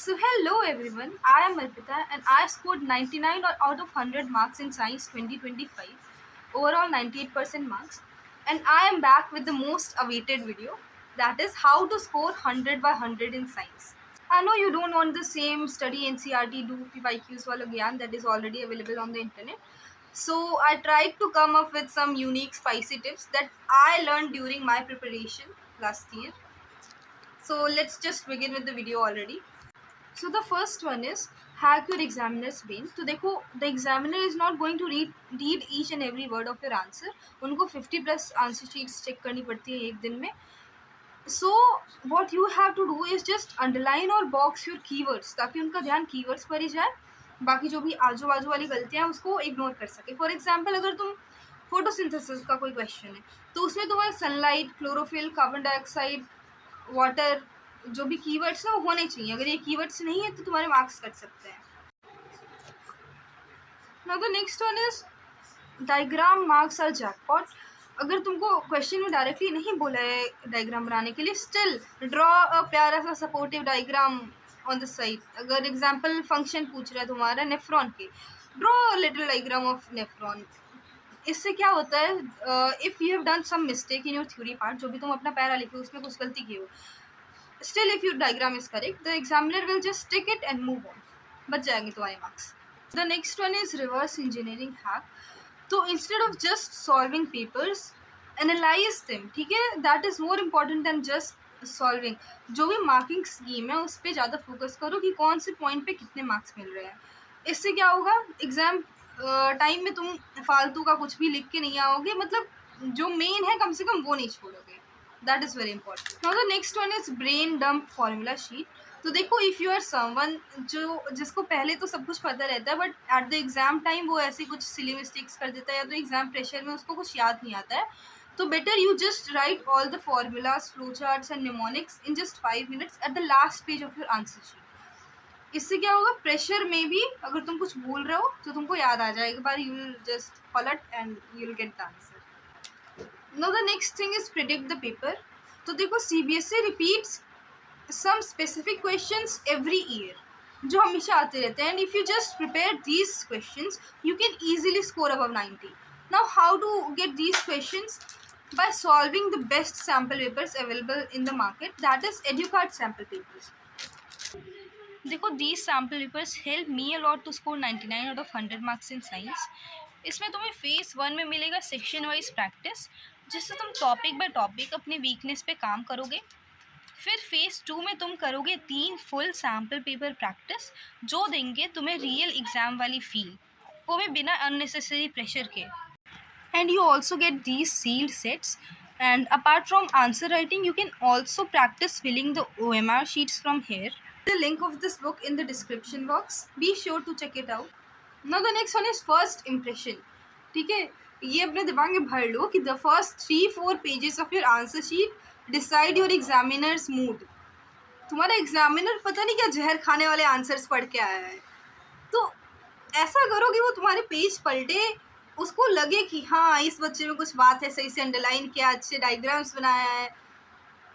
So hello everyone, I am Arpita and I scored 99 out of 100 marks in Science 2025, overall 98% marks, and I am back with the most awaited video, that is how to score 100 by 100 in Science. I know you don't want the same study NCRT do PYQs wala gyan that is already available on the internet. So I tried to come up with some unique spicy tips that I learned during my preparation last year. So let's just begin with the video already. So the first one is hack your examiner's brain. तो देखो the examiner is not going to read each and every word of your answer. उनको 50 plus answer sheets check करनी पड़ती है एक दिन में. So what you have to do is just underline or box your keywords ताकि उनका ध्यान keywords पर ही जाए. बाकी जो भी आजू बाजू वाली गलतियाँ हैं उसको इग्नोर कर सके. फॉर एग्जाम्पल अगर तुम फोटोसिंथेसिस का कोई क्वेश्चन है तो उसमें तुम्हारे sunlight, chlorophyll, carbon dioxide, water, जो भी कीवर्ड्स हैं वो होने चाहिए. अगर ये कीवर्ड्स नहीं है तो तुम्हारे मार्क्स कट सकते हैं. Now the next one is diagram marks are jackpot. अगर तुमको क्वेश्चन में डायरेक्टली नहीं बोला है डायग्राम बनाने के लिए, स्टिल ड्रॉ अ प्यारा सा supportive diagram on the side. अगर एग्जाम्पल फंक्शन पूछ रहा है तुम्हारा नेफ्रॉन के, draw little diagram of nephron. इससे क्या होता है, if you have done some mistake in your theory part, जो भी तुम अपना पैरा लिखे उसमें कुछ गलती की हो, still if your diagram is correct, the examiner will just tick it and move on. बच जाएंगे तुम्हारे marks. The next one is reverse engineering hack. तो instead of just solving papers, analyze them. ठीक है, that is more important than just solving. जो भी marking scheme है उस पर ज़्यादा फोकस करो कि कौन से पॉइंट पे कितने मार्क्स मिल रहे हैं. इससे क्या होगा, एग्जाम टाइम में तुम फालतू का कुछ भी लिख के नहीं आओगे, मतलब जो मेन है कम से कम वो नहीं छोड़ोगे. That is very important. Now the next one is brain dump formula sheet. तो देखो इफ़ यू आर समवन जिसको पहले तो सब कुछ पता रहता है but at the exam time वो ऐसे कुछ सिली मिस्टेक्स कर देता है या तो एग्जाम प्रेशर में उसको कुछ याद नहीं आता है, तो better you just right all the formulas, flow charts and mnemonics in just 5 minutes at the last page of your answer sheet. इससे क्या होगा, प्रेशर में भी अगर तुम कुछ भूल रहे हो तो तुमको याद आ जाएगा, एक बार you will just follow it and you will get the answer. Now the next thing is predict the paper. तो देखो CBSE repeats some specific questions every year जो हमेशा आते रहते हैं, and if you just prepare these questions you can easily score above 90. Now how to get these questions? By solving the best sample papers available in the market, that is EduCard sample papers. देखो these sample papers help me a lot to score 99 out of 100 marks in science. इसमें तुम्हें phase 1 में मिलेगा section wise practice, जिससे तुम topic by topic अपने weakness पे काम करोगे. फिर फेज 2 में तुम करोगे 3 फुल सैम्पल पेपर प्रैक्टिस जो देंगे तुम्हें रियल एग्जाम वाली फील, वो भी बिना अननेसेसरी प्रेशर के. And you also get these sealed sets. And apart from answer writing you can also practise filling the OMR sheets from here. The link of this book in the description box. Be sure to check it out. Now the next one is first impression. ठीक है, ये अपने दिमाग में भर लो कि the first 3-4 pages of your answer sheet decide your examiner's mood. तुम्हारा examiner पता नहीं क्या जहर खाने वाले आंसर्स पढ़ के आया है, तो ऐसा करो कि वो तुम्हारे पेज पलटे, उसको लगे कि हाँ इस बच्चे में कुछ बात है, सही से अंडरलाइन किया, अच्छे डायग्राम्स बनाया है,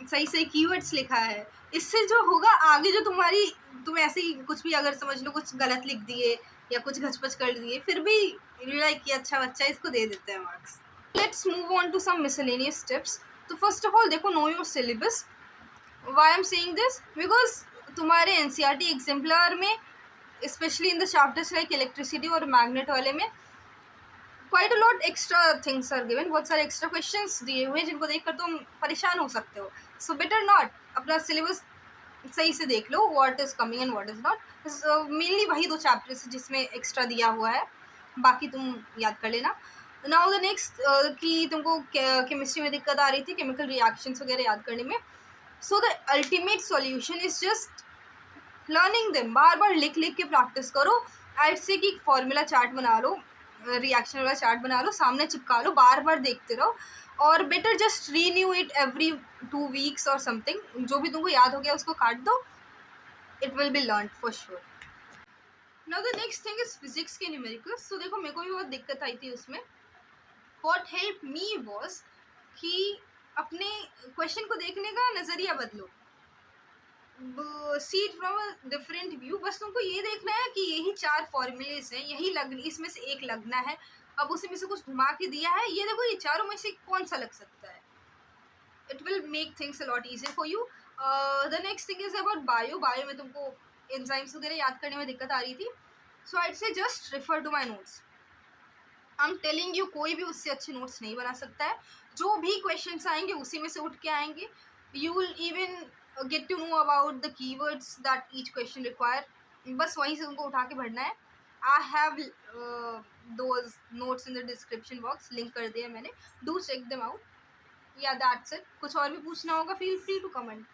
सही सही कीवर्ड्स लिखा है. इससे जो होगा आगे जो तुम ऐसे ही कुछ भी अगर समझ लो कुछ गलत लिख दिए या कुछ घचपच कर दिए, फिर भी लाइक कि अच्छा बच्चा, इसको दे देते हैं marks. Let's move on to some miscellaneous tips. तो फर्स्ट ऑफ ऑल देखो, know your syllabus. Why I am saying this, because तुम्हारे NCRT एग्जाम्पलर में specially in the chapters like electricity और मैग्नेट वाले में quite a lot extra things are given. बहुत सारे extra questions दिए हुए हैं जिनको देखकर तुम परेशान हो सकते हो. सो बेटर नॉट, अपना सिलेबस सही से देख लो, what is coming and what is not. Mainly वही 2 चैप्टर्स जिसमें एक्स्ट्रा दिया हुआ है, बाकी तुम याद कर लेना. नाउ द नेक्स्ट, कि तुमको केमिस्ट्री में दिक्कत आ रही थी केमिकल रिएक्शंस वगैरह याद करने में. So the ultimate solution is just learning them. बार बार लिख लिख के प्रैक्टिस करो. ऐड से कि फॉर्मूला चार्ट बना लो, रिएक्शन वाला चार्ट बना लो, सामने चिपका लो, बार बार देखते रहो. और better just renew it every 2 weeks और समथिंग. जो भी तुमको याद हो गया उसको काट दो, it will be learn for sure. Now the next thing is physics के न्यूमेरिकल्स. तो देखो मेरे को भी बहुत दिक्कत आई थी उसमें. व्हाट हेल्प मी वॉज कि अपने क्वेश्चन को देखने का नज़रिया बदलो. See it from a different view. बस तुमको ये देखना है कि यही 4 फॉर्मूलेस हैं, यही लग इसमें से एक लगना है। अब उसी में से कुछ घुमा के दिया है, ये देखो ये चारों में से कौन सा लग सकता है। It will make things a lot easier for you. The next thing is about bio. Bio में तुमको एंजाइम्स वगैरह याद करने में दिक्कत आ रही थी, so I say just refer to my notes. I am telling you, कोई भी उससे अच्छे नोट्स नहीं बना सकता है। जो भी क्वेश्चंस आएंगे उसी में से उठ के आएंगे। You will even get to know about the keywords that each question require. बस वहीं से उनको उठा के भरना है। I have those notes in the description box, link कर दिया मैंने, do check them out. Yeah that's it. कुछ और भी पूछना होगा, फील फ्री टू कमेंट।